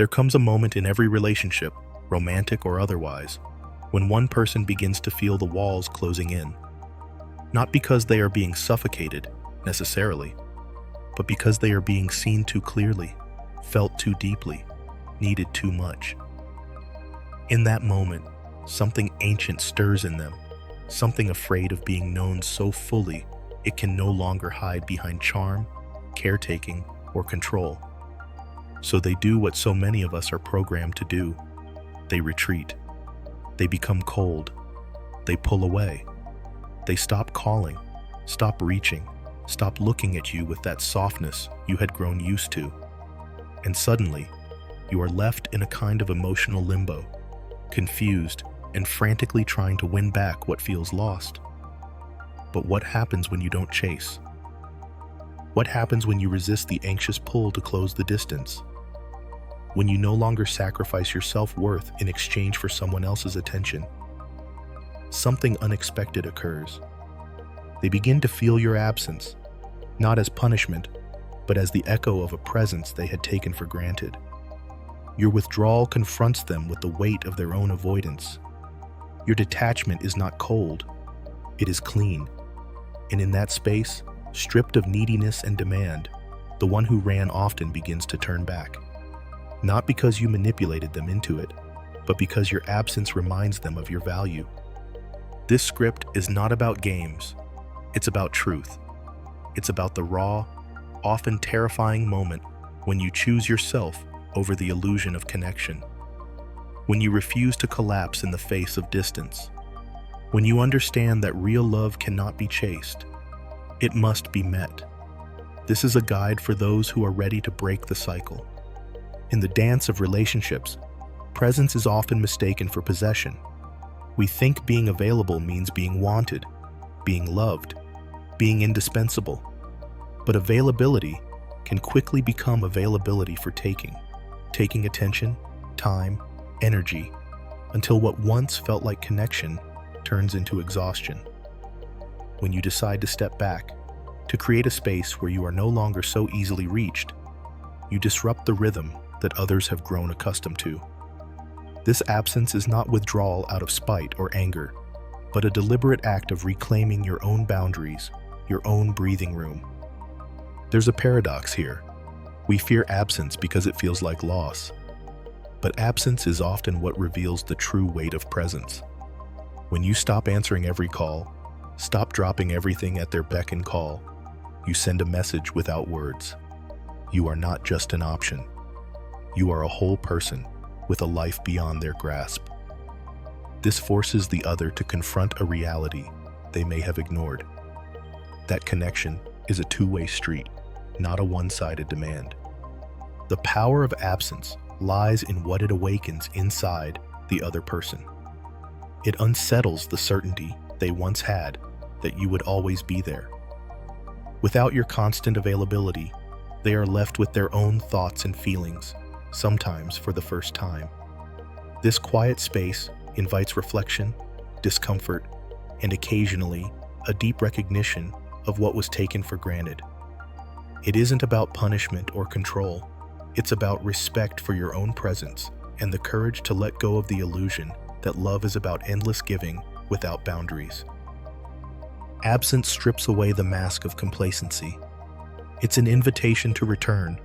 There comes a moment in every relationship, romantic or otherwise, when one person begins to feel the walls closing in. Not because they are being suffocated, necessarily, but because they are being seen too clearly, felt too deeply, needed too much. In that moment, something ancient stirs in them, something afraid of being known so fully it can no longer hide behind charm, caretaking, or control. So they do what so many of us are programmed to do. They retreat. They become cold. They pull away. They stop calling, stop reaching, stop looking at you with that softness you had grown used to. And suddenly, you are left in a kind of emotional limbo, confused and frantically trying to win back what feels lost. But what happens when you don't chase? What happens when you resist the anxious pull to close the distance? When you no longer sacrifice your self-worth in exchange for someone else's attention? Something unexpected occurs. They begin to feel your absence, not as punishment, but as the echo of a presence they had taken for granted. Your withdrawal confronts them with the weight of their own avoidance. Your detachment is not cold, it is clean. And in that space, stripped of neediness and demand, the one who ran often begins to turn back. Not because you manipulated them into it, but because your absence reminds them of your value. This script is not about games, it's about truth. It's about the raw, often terrifying moment when you choose yourself over the illusion of connection. When you refuse to collapse in the face of distance. When you understand that real love cannot be chased, it must be met. This is a guide for those who are ready to break the cycle. In the dance of relationships, presence is often mistaken for possession. We think being available means being wanted, being loved, being indispensable. But availability can quickly become availability for taking attention, time, energy, until what once felt like connection turns into exhaustion. When you decide to step back, to create a space where you are no longer so easily reached, you disrupt the rhythm that others have grown accustomed to. This absence is not withdrawal out of spite or anger, but a deliberate act of reclaiming your own boundaries, your own breathing room. There's a paradox here. We fear absence because it feels like loss. But absence is often what reveals the true weight of presence. When you stop answering every call, stop dropping everything at their beck and call, you send a message without words. You are not just an option. You are a whole person with a life beyond their grasp. This forces the other to confront a reality they may have ignored. That connection is a two-way street, not a one-sided demand. The power of absence lies in what it awakens inside the other person. It unsettles the certainty they once had that you would always be there. Without your constant availability, they are left with their own thoughts and feelings, sometimes for the first time. This quiet space invites reflection, discomfort, and occasionally a deep recognition of what was taken for granted. It isn't about punishment or control. It's about respect for your own presence and the courage to let go of the illusion that love is about endless giving without boundaries. Absence strips away the mask of complacency. It's an invitation to return,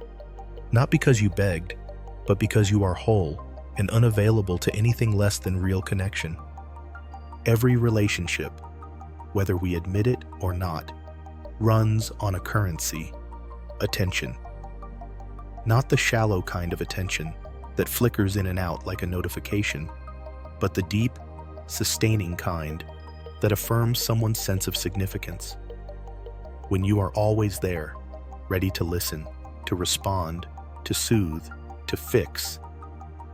not because you begged, but because you are whole and unavailable to anything less than real connection. Every relationship, whether we admit it or not, runs on a currency: attention. Not the shallow kind of attention that flickers in and out like a notification, but the deep, sustaining kind that affirms someone's sense of significance. When you are always there, ready to listen, to respond, to soothe, to fix,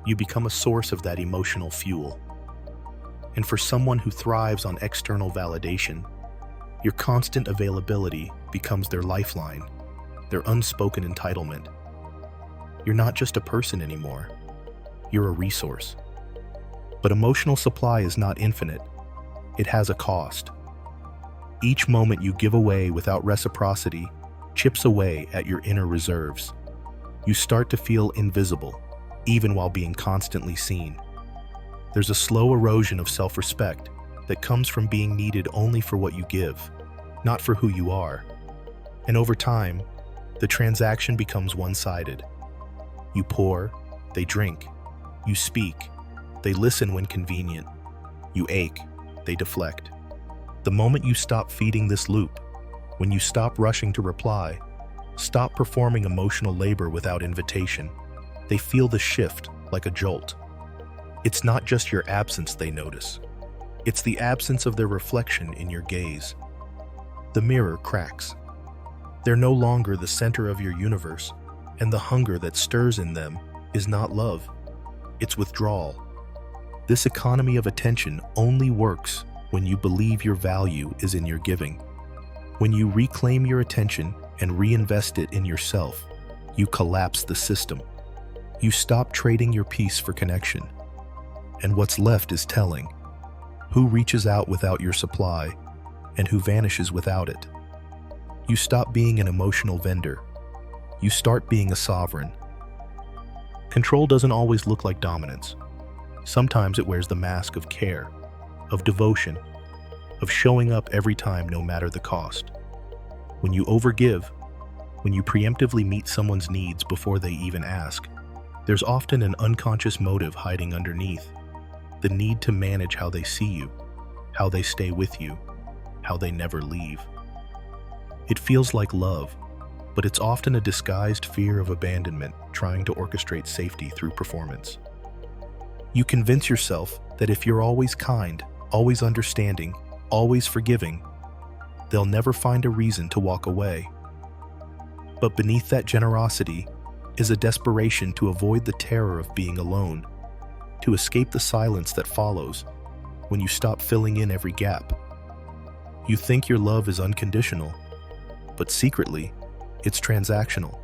you become a source of that emotional fuel. And for someone who thrives on external validation, your constant availability becomes their lifeline, their unspoken entitlement. You're not just a person anymore, you're a resource. But emotional supply is not infinite. It has a cost. Each moment you give away without reciprocity chips away at your inner reserves. You start to feel invisible, even while being constantly seen. There's a slow erosion of self-respect that comes from being needed only for what you give, not for who you are. And over time, the transaction becomes one-sided. You pour, they drink. You speak, they listen when convenient. You ache, they deflect. The moment you stop feeding this loop, when you stop rushing to reply, stop performing emotional labor without invitation, they feel the shift like a jolt. It's not just your absence they notice. It's the absence of their reflection in your gaze. The mirror cracks. They're no longer the center of your universe, and the hunger that stirs in them is not love. It's withdrawal. This economy of attention only works when you believe your value is in your giving. When you reclaim your attention and reinvest it in yourself, you collapse the system. You stop trading your peace for connection. And what's left is telling. Who reaches out without your supply, and who vanishes without it. You stop being an emotional vendor. You start being a sovereign. Control doesn't always look like dominance. Sometimes it wears the mask of care, of devotion, of showing up every time no matter the cost. When you overgive, when you preemptively meet someone's needs before they even ask, there's often an unconscious motive hiding underneath. The need to manage how they see you, how they stay with you, how they never leave. It feels like love, but it's often a disguised fear of abandonment trying to orchestrate safety through performance. You convince yourself that if you're always kind, always understanding, always forgiving, they'll never find a reason to walk away. But beneath that generosity is a desperation to avoid the terror of being alone, to escape the silence that follows when you stop filling in every gap. You think your love is unconditional, but secretly, it's transactional.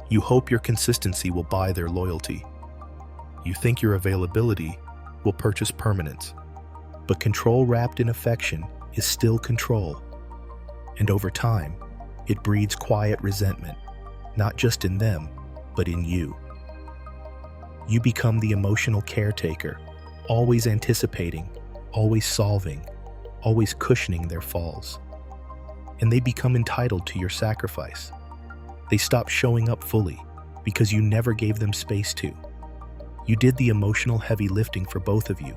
You hope your consistency will buy their loyalty. You think your availability will purchase permanence, but control wrapped in affection is still control. And over time, it breeds quiet resentment, not just in them, but in you. You become the emotional caretaker, always anticipating, always solving, always cushioning their falls. And they become entitled to your sacrifice. They stop showing up fully because you never gave them space to. You did the emotional heavy lifting for both of you,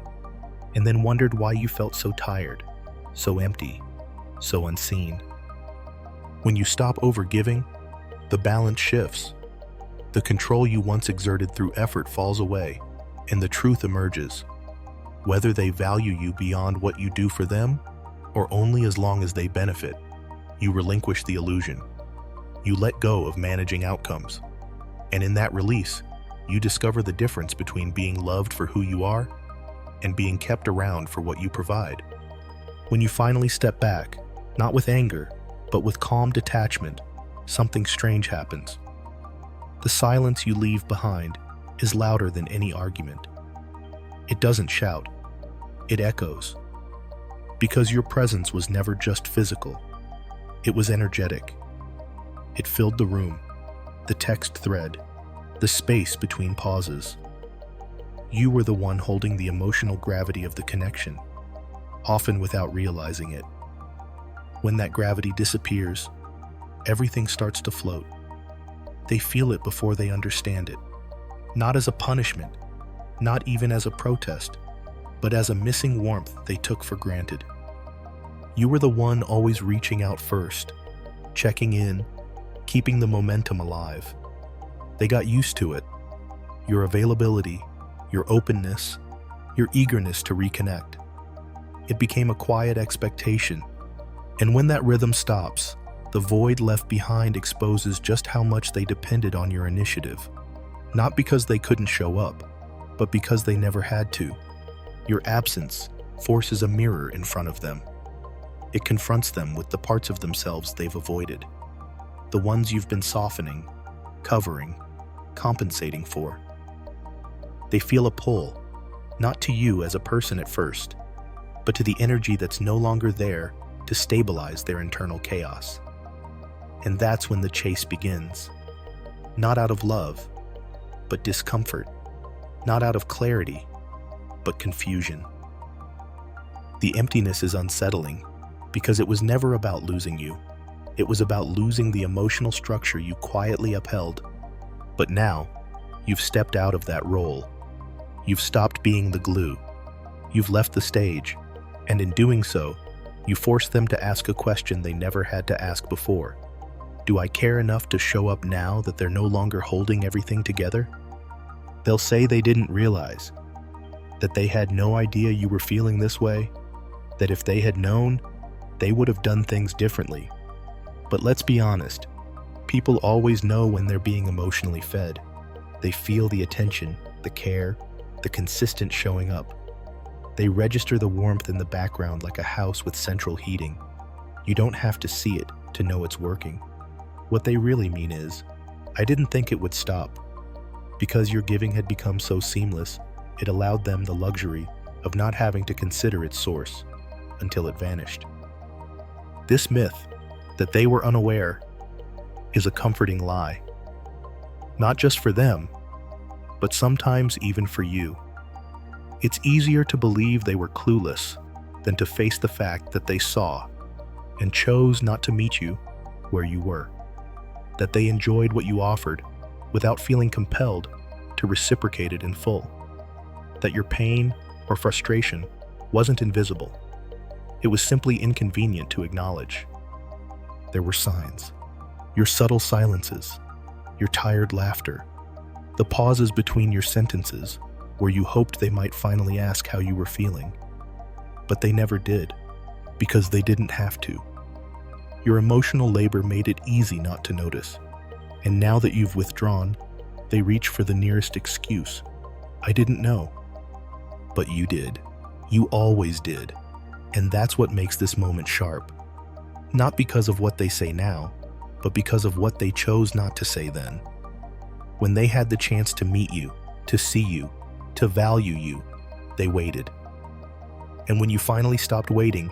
and then wondered why you felt so tired, so empty, so unseen. When you stop overgiving, the balance shifts. The control you once exerted through effort falls away, and the truth emerges. Whether they value you beyond what you do for them, or only as long as they benefit, you relinquish the illusion. You let go of managing outcomes. And in that release, you discover the difference between being loved for who you are and being kept around for what you provide. When you finally step back, not with anger, but with calm detachment, something strange happens. The silence you leave behind is louder than any argument. It doesn't shout. It echoes. Because your presence was never just physical. It was energetic. It filled the room, the text thread, the space between pauses. You were the one holding the emotional gravity of the connection, often without realizing it. When that gravity disappears, everything starts to float. They feel it before they understand it, not as a punishment, not even as a protest, but as a missing warmth they took for granted. You were the one always reaching out first, checking in, keeping the momentum alive. They got used to it. Your availability, your openness, your eagerness to reconnect. It became a quiet expectation. And when that rhythm stops, the void left behind exposes just how much they depended on your initiative. Not because they couldn't show up, but because they never had to. Your absence forces a mirror in front of them. It confronts them with the parts of themselves they've avoided. The ones you've been softening, covering, compensating for. They feel a pull, not to you as a person at first, but to the energy that's no longer there to stabilize their internal chaos. And that's when the chase begins. Not out of love, but discomfort, not out of clarity, but confusion. The emptiness is unsettling because it was never about losing you. It was about losing the emotional structure you quietly upheld. But now, you've stepped out of that role. You've stopped being the glue. You've left the stage, and in doing so, you force them to ask a question they never had to ask before. Do I care enough to show up now that they're no longer holding everything together? They'll say they didn't realize, that they had no idea you were feeling this way, that if they had known, they would have done things differently. But let's be honest, people always know when they're being emotionally fed. They feel the attention, the care, the consistent showing up. They register the warmth in the background like a house with central heating. You don't have to see it to know it's working. What they really mean is, I didn't think it would stop. Because your giving had become so seamless, it allowed them the luxury of not having to consider its source until it vanished. This myth, that they were unaware, is a comforting lie. Not just for them, but sometimes even for you. It's easier to believe they were clueless than to face the fact that they saw and chose not to meet you where you were. That they enjoyed what you offered without feeling compelled to reciprocate it in full. That your pain or frustration wasn't invisible. It was simply inconvenient to acknowledge. There were signs. Your subtle silences, your tired laughter, the pauses between your sentences where you hoped they might finally ask how you were feeling. But they never did, because they didn't have to. Your emotional labor made it easy not to notice. And now that you've withdrawn, they reach for the nearest excuse. I didn't know. But you did. You always did. And that's what makes this moment sharp. Not because of what they say now, but because of what they chose not to say then. When they had the chance to meet you, to see you, to value you, they waited. And when you finally stopped waiting,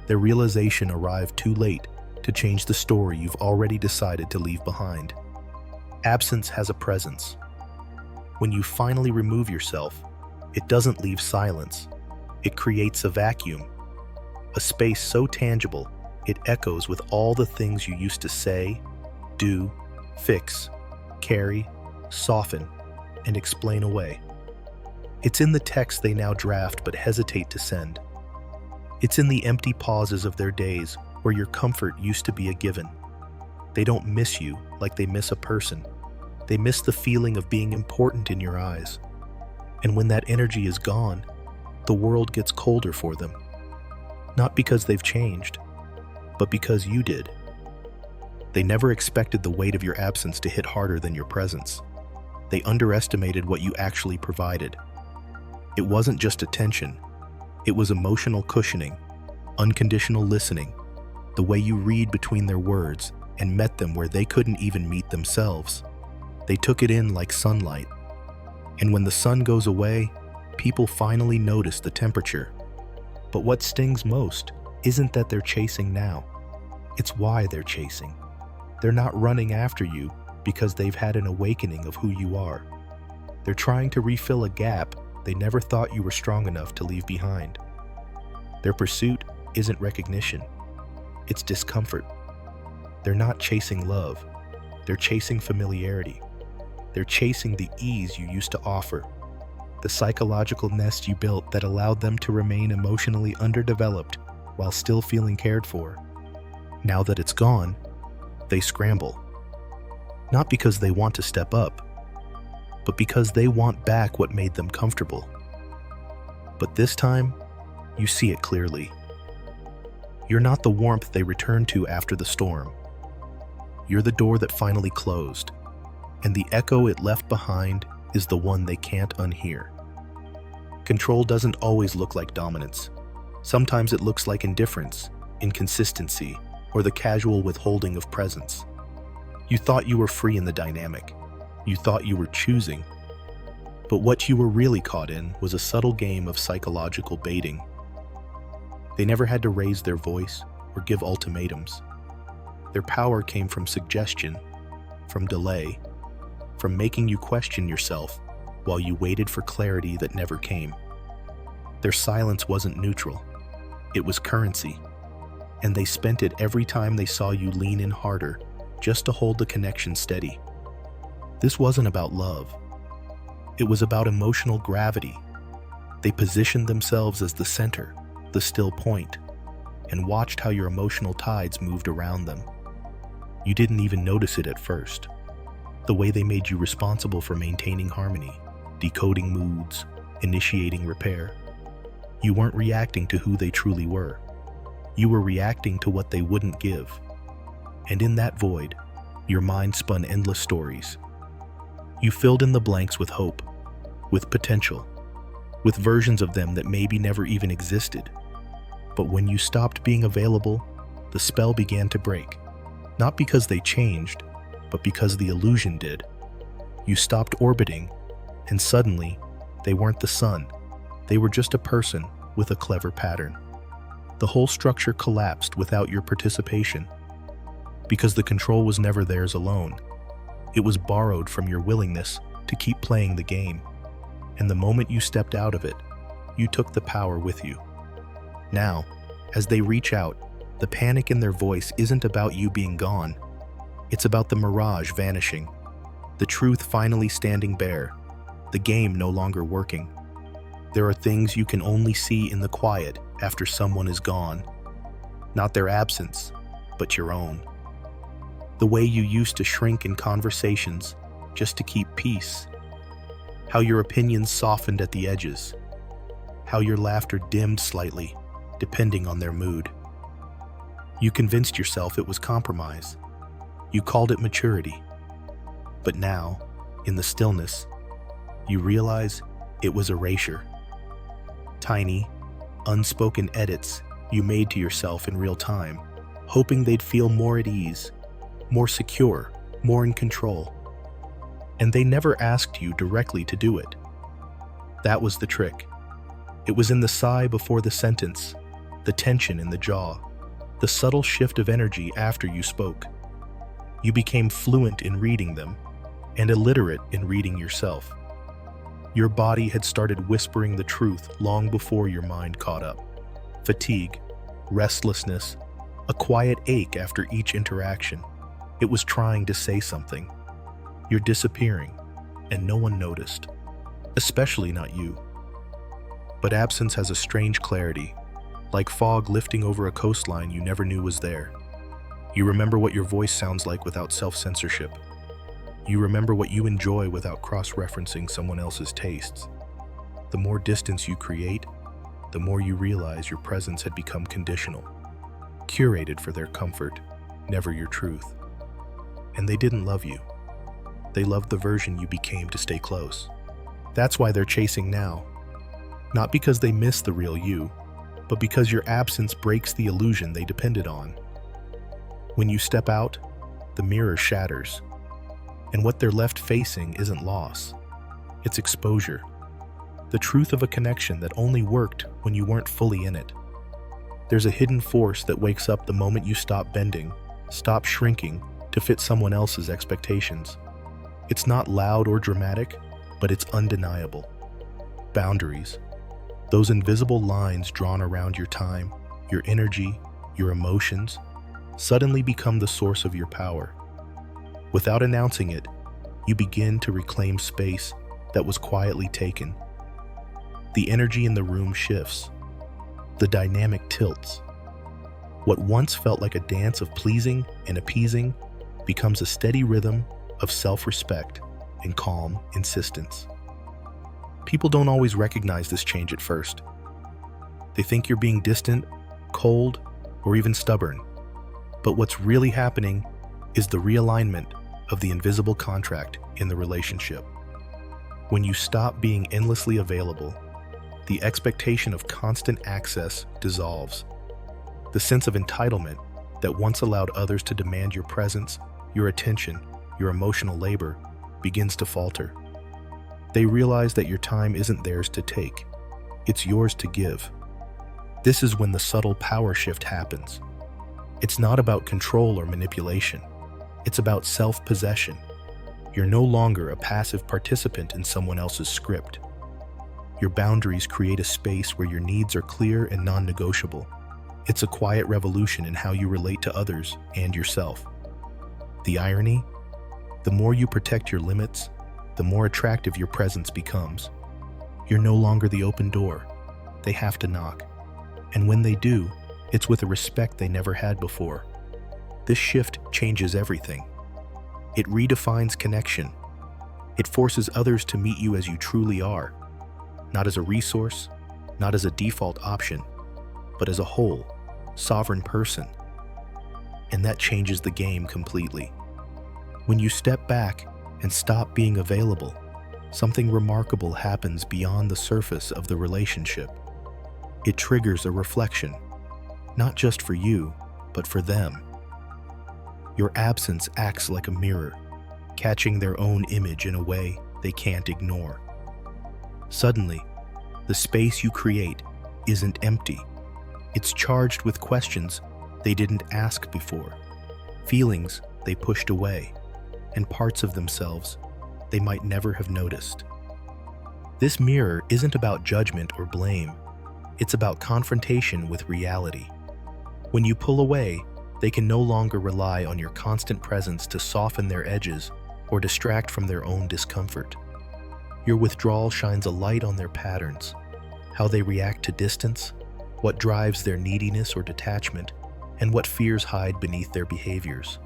their realization arrived too late to change the story you've already decided to leave behind. Absence has a presence. When you finally remove yourself, it doesn't leave silence. It creates a vacuum, a space so tangible it echoes with all the things you used to say, do, fix, carry, soften, and explain away. It's in the text they now draft but hesitate to send. It's in the empty pauses of their days where your comfort used to be a given. They don't miss you like they miss a person. They miss the feeling of being important in your eyes. And when that energy is gone, the world gets colder for them. Not because they've changed, but because you did. They never expected the weight of your absence to hit harder than your presence. They underestimated what you actually provided. It wasn't just attention. It was emotional cushioning, unconditional listening, the way you read between their words and met them where they couldn't even meet themselves. They took it in like sunlight. And when the sun goes away, people finally notice the temperature. But what stings most isn't that they're chasing now. It's why they're chasing. They're not running after you because they've had an awakening of who you are. They're trying to refill a gap they never thought you were strong enough to leave behind. Their pursuit isn't recognition. It's discomfort. They're not chasing love. They're chasing familiarity. They're chasing the ease you used to offer, the psychological nest you built that allowed them to remain emotionally underdeveloped while still feeling cared for. Now that it's gone, they scramble. Not because they want to step up, but because they want back what made them comfortable. But this time, you see it clearly. You're not the warmth they return to after the storm. You're the door that finally closed, and the echo it left behind is the one they can't unhear. Control doesn't always look like dominance. Sometimes it looks like indifference, inconsistency, or the casual withholding of presence. You thought you were free in the dynamic. You thought you were choosing. But what you were really caught in was a subtle game of psychological baiting. They never had to raise their voice or give ultimatums. Their power came from suggestion, from delay, from making you question yourself while you waited for clarity that never came. Their silence wasn't neutral, it was currency, and they spent it every time they saw you lean in harder just to hold the connection steady. This wasn't about love. It was about emotional gravity. They positioned themselves as the center, the still point, and watched how your emotional tides moved around them. You didn't even notice it at first. The way they made you responsible for maintaining harmony, decoding moods, initiating repair. You weren't reacting to who they truly were. You were reacting to what they wouldn't give. And in that void, your mind spun endless stories. You filled in the blanks with hope, with potential, with versions of them that maybe never even existed. But when you stopped being available, the spell began to break. Not because they changed, but because the illusion did. You stopped orbiting, and suddenly, they weren't the sun. They were just a person with a clever pattern. The whole structure collapsed without your participation, because the control was never theirs alone. It was borrowed from your willingness to keep playing the game. And the moment you stepped out of it, you took the power with you. Now, as they reach out, the panic in their voice isn't about you being gone. It's about the mirage vanishing, the truth finally standing bare, the game no longer working. There are things you can only see in the quiet after someone is gone. Not their absence, but your own. The way you used to shrink in conversations just to keep peace. How your opinions softened at the edges. How your laughter dimmed slightly, depending on their mood. You convinced yourself it was compromise. You called it maturity. But now, in the stillness, you realize it was erasure. Tiny, unspoken edits you made to yourself in real time, hoping they'd feel more at ease, more secure, more in control. And they never asked you directly to do it. That was the trick. It was in the sigh before the sentence, the tension in the jaw, the subtle shift of energy after you spoke. You became fluent in reading them, and illiterate in reading yourself. Your body had started whispering the truth long before your mind caught up. Fatigue, restlessness, a quiet ache after each interaction. It was trying to say something. You're disappearing, and no one noticed, especially not you. But absence has a strange clarity, like fog lifting over a coastline you never knew was there. You remember what your voice sounds like without self-censorship. You remember what you enjoy without cross-referencing someone else's tastes. The more distance you create, the more you realize your presence had become conditional, curated for their comfort, never your truth. And they didn't love you. They loved the version you became to stay close. That's why they're chasing now. Not because they miss the real you, but because your absence breaks the illusion they depended on. When you step out, the mirror shatters. And what they're left facing isn't loss. It's exposure. The truth of a connection that only worked when you weren't fully in it. There's a hidden force that wakes up the moment you stop bending, stop shrinking to fit someone else's expectations. It's not loud or dramatic, but it's undeniable. Boundaries. Those invisible lines drawn around your time, your energy, your emotions, suddenly become the source of your power. Without announcing it, you begin to reclaim space that was quietly taken. The energy in the room shifts. The dynamic tilts. What once felt like a dance of pleasing and appeasing becomes a steady rhythm of self-respect and calm insistence. People don't always recognize this change at first. They think you're being distant, cold, or even stubborn. But what's really happening is the realignment of the invisible contract in the relationship. When you stop being endlessly available, the expectation of constant access dissolves. The sense of entitlement that once allowed others to demand your presence, your attention, your emotional labor, begins to falter. They realize that your time isn't theirs to take, it's yours to give. This is when the subtle power shift happens. It's not about control or manipulation. It's about self-possession. You're no longer a passive participant in someone else's script. Your boundaries create a space where your needs are clear and non-negotiable. It's a quiet revolution in how you relate to others and yourself. The irony? The more you protect your limits, the more attractive your presence becomes. You're no longer the open door. They have to knock. And when they do, it's with a respect they never had before. This shift changes everything. It redefines connection. It forces others to meet you as you truly are, not as a resource, not as a default option, but as a whole, sovereign person. And that changes the game completely. When you step back and stop being available, something remarkable happens beyond the surface of the relationship. It triggers a reflection, not just for you, but for them. Your absence acts like a mirror, catching their own image in a way they can't ignore. Suddenly, the space you create isn't empty. It's charged with questions they didn't ask before, feelings they pushed away, and parts of themselves they might never have noticed. This mirror isn't about judgment or blame. It's about confrontation with reality. When you pull away, they can no longer rely on your constant presence to soften their edges or distract from their own discomfort. Your withdrawal shines a light on their patterns, how they react to distance, what drives their neediness or detachment, and what fears hide beneath their behaviors.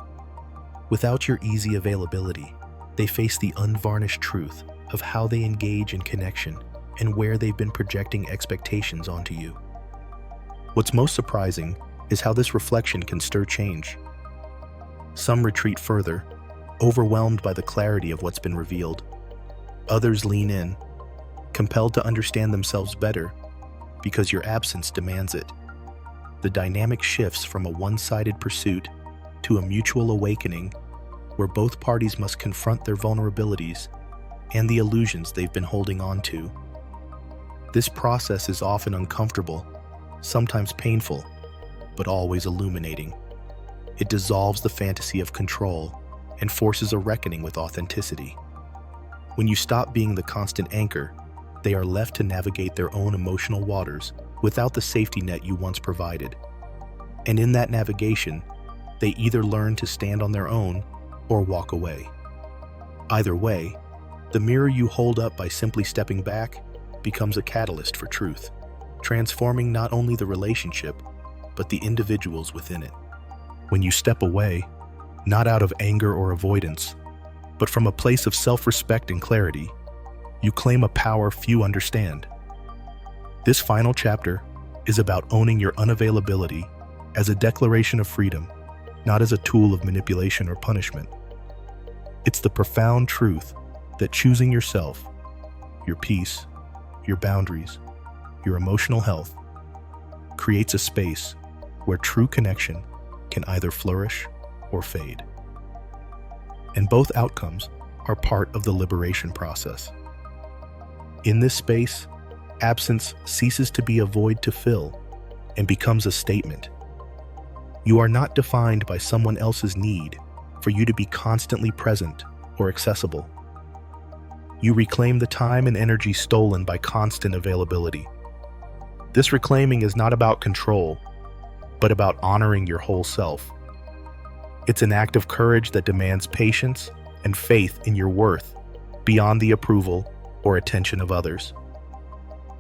Without your easy availability, they face the unvarnished truth of how they engage in connection and where they've been projecting expectations onto you. What's most surprising is how this reflection can stir change. Some retreat further, overwhelmed by the clarity of what's been revealed. Others lean in, compelled to understand themselves better because your absence demands it. The dynamic shifts from a one-sided pursuit to a mutual awakening where both parties must confront their vulnerabilities and the illusions they've been holding on to. This process is often uncomfortable, sometimes painful, but always illuminating. It dissolves the fantasy of control and forces a reckoning with authenticity. When you stop being the constant anchor, they are left to navigate their own emotional waters without the safety net you once provided. And in that navigation, they either learn to stand on their own or walk away. Either way, the mirror you hold up by simply stepping back becomes a catalyst for truth, transforming not only the relationship, but the individuals within it. When you step away, not out of anger or avoidance, but from a place of self-respect and clarity, you claim a power few understand. This final chapter is about owning your unavailability as a declaration of freedom, not as a tool of manipulation or punishment. It's the profound truth that choosing yourself, your peace, your boundaries, your emotional health, creates a space where true connection can either flourish or fade. And both outcomes are part of the liberation process. In this space, absence ceases to be a void to fill and becomes a statement. You are not defined by someone else's need for you to be constantly present or accessible. You reclaim the time and energy stolen by constant availability. This reclaiming is not about control, but about honoring your whole self. It's an act of courage that demands patience and faith in your worth beyond the approval or attention of others.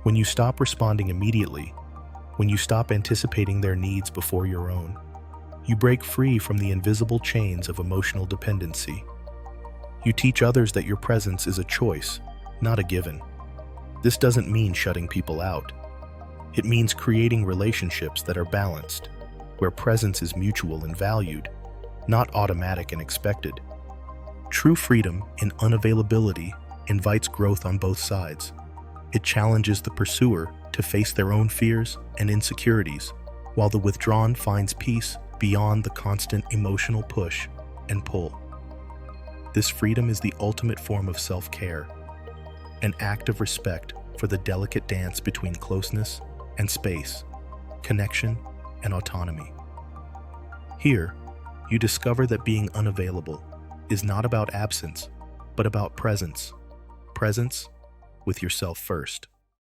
When you stop responding immediately, when you stop anticipating their needs before your own, you break free from the invisible chains of emotional dependency. You teach others that your presence is a choice, not a given. This doesn't mean shutting people out. It means creating relationships that are balanced, where presence is mutual and valued, not automatic and expected. True freedom in unavailability invites growth on both sides. It challenges the pursuer to face their own fears and insecurities, while the withdrawn finds peace beyond the constant emotional push and pull. This freedom is the ultimate form of self-care, an act of respect for the delicate dance between closeness and space, connection and autonomy. Here, you discover that being unavailable is not about absence, but about presence. Presence with yourself first.